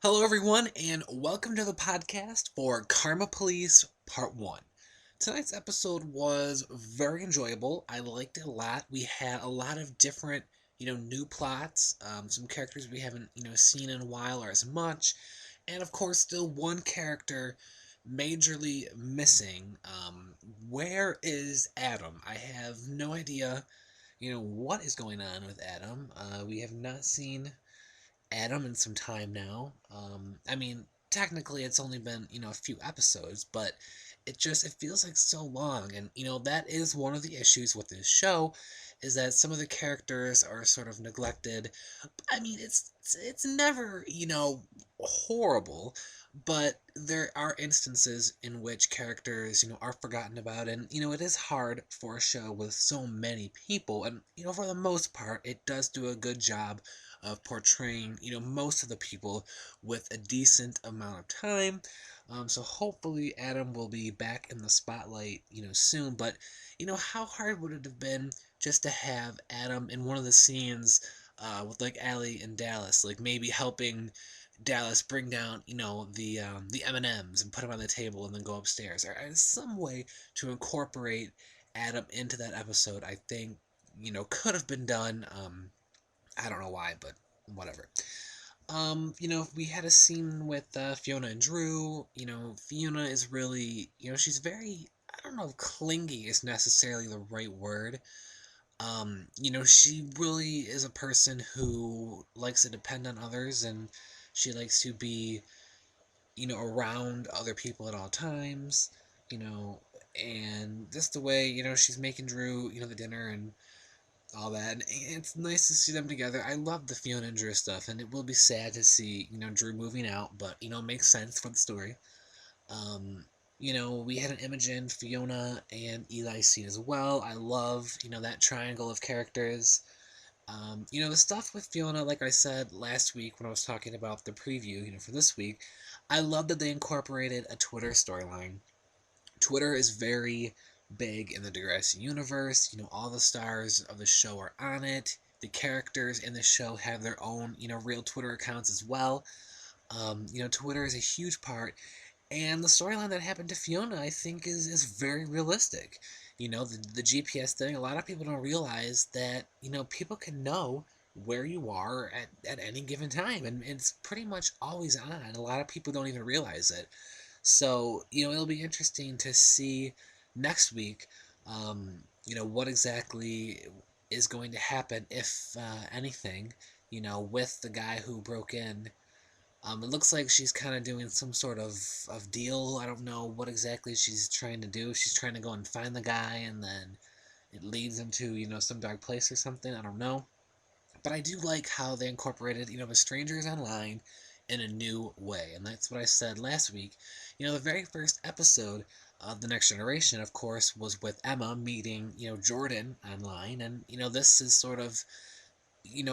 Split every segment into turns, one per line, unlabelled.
Hello, everyone, and welcome to the podcast for Karma Police Part 1. Tonight's episode was very enjoyable. I liked it a lot. We had a lot of different, new plots, some characters we haven't, seen in a while or as much, and of course, still one character majorly missing. Where is Adam? I have no idea, what is going on with Adam. We have not seen Adam in some time now. Technically it's only been, a few episodes, but it feels like so long. And, that is one of the issues with this show is that some of the characters are sort of neglected. It's never, horrible, but there are instances in which characters, are forgotten about, and it is hard for a show with so many people, and for the most part it does do a good job of portraying, most of the people with a decent amount of time. So hopefully Adam will be back in the spotlight, soon. But how hard would it have been just to have Adam in one of the scenes with like Allie and Dallas, like maybe helping Dallas bring down, the M&Ms and put them on the table and then go upstairs, or some way to incorporate Adam into that episode. I think could have been done. I don't know why, but whatever. We had a scene with Fiona and Drew. Fiona is really, she's very, I don't know if clingy is necessarily the right word. She really is a person who likes to depend on others, and she likes to be, around other people at all times, you know, and just the way, she's making Drew, the dinner and all that. And it's nice to see them together. I love the Fiona and Drew stuff, and it will be sad to see, Drew moving out, but, it makes sense for the story. Um, we had an Imogen, Fiona, and Eli scene as well. I love, that triangle of characters. The stuff with Fiona, like I said last week when I was talking about the preview, for this week, I love that they incorporated a Twitter storyline. Twitter is very big in the Degrassi universe. All the stars of the show are on it. The characters in the show have their own, real Twitter accounts as well. Twitter is a huge part, and the storyline that happened to Fiona, I think, is very realistic. The GPS thing, a lot of people don't realize that, people can know where you are at any given time, and it's pretty much always on. A lot of people don't even realize it. So, it'll be interesting to see next week, what exactly is going to happen, if anything, with the guy who broke in. It looks like she's kind of doing some sort of deal. I don't know what exactly she's trying to do. She's trying to go and find the guy, and then it leads him to, some dark place or something. I don't know. But I do like how they incorporated, the strangers online in a new way. And that's what I said last week. The very first episode of The Next Generation, of course, was with Emma meeting, Jordan online. And, this is sort of,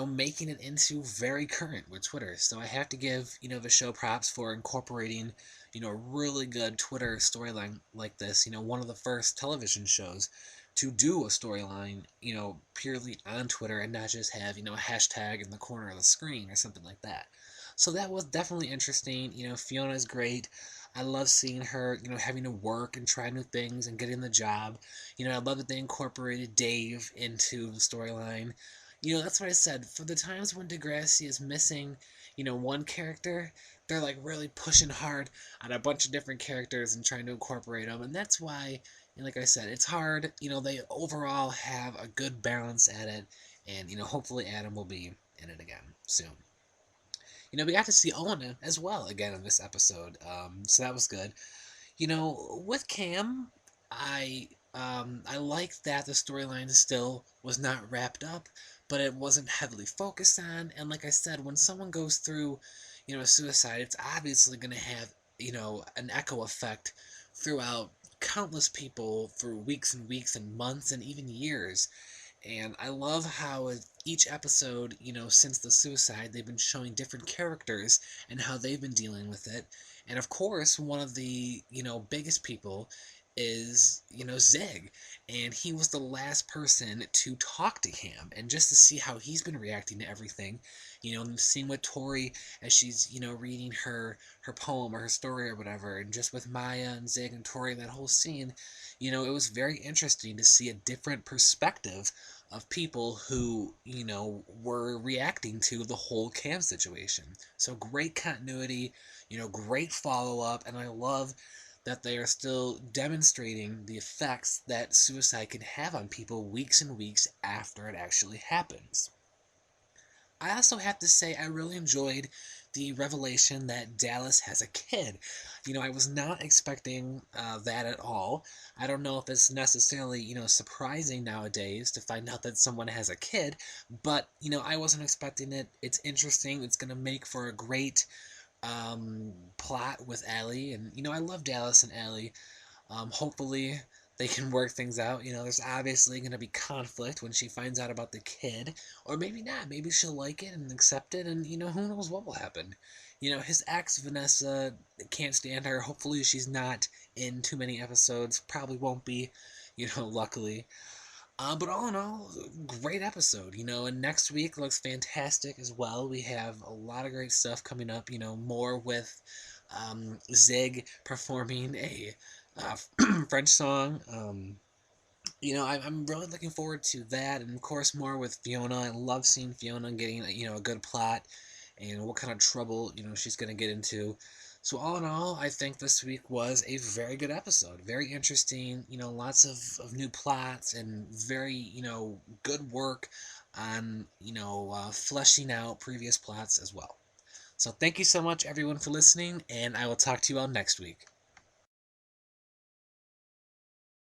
making it into very current with Twitter. So I have to give, the show props for incorporating, a really good Twitter storyline like this. One of the first television shows to do a storyline, purely on Twitter and not just have, a hashtag in the corner of the screen or something like that. So that was definitely interesting. Fiona's great. I love seeing her, having to work and try new things and getting the job. I love that they incorporated Dave into the storyline. That's what I said. For the times when Degrassi is missing, one character, they're like really pushing hard on a bunch of different characters and trying to incorporate them. And that's why, and like I said, it's hard. They overall have a good balance at it. And, hopefully Adam will be in it again soon. We got to see Owen as well again in this episode. So that was good. With Cam, I like that the storyline still was not wrapped up, but it wasn't heavily focused on. And like I said, when someone goes through, a suicide, it's obviously going to have, an echo effect throughout countless people for weeks and weeks and months and even years. And I love how each episode, since the suicide, they've been showing different characters and how they've been dealing with it. And of course, one of the, biggest people is, Zig. And he was the last person to talk to him. And just to see how he's been reacting to everything, and seeing with Tori as she's, reading her poem or her story or whatever, and just with Maya and Zig and Tori, that whole scene, it was very interesting to see a different perspective of people who, were reacting to the whole Cam situation. So great continuity, great follow up, and I love that they are still demonstrating the effects that suicide can have on people weeks and weeks after it actually happens. I also have to say, I really enjoyed the revelation that Dallas has a kid. I was not expecting that at all. I don't know if it's necessarily, surprising nowadays to find out that someone has a kid, but, I wasn't expecting it. It's interesting. It's going to make for a great plot with Allie. And, I love Dallas and Allie. Hopefully, they can work things out. There's obviously going to be conflict when she finds out about the kid, or maybe not. Maybe she'll like it and accept it, and who knows what will happen. His ex Vanessa can't stand her. Hopefully, she's not in too many episodes. Probably won't be. Luckily. But all in all, great episode, and next week looks fantastic as well. We have a lot of great stuff coming up, more with Zig performing a uh, French song. I'm really looking forward to that, and of course, more with Fiona. I love seeing Fiona getting, a good plot and what kind of trouble, she's going to get into. So all in all, I think this week was a very good episode. Very interesting, lots of new plots and very, good work on, fleshing out previous plots as well. So thank you so much, everyone, for listening, and I will talk to you all next week.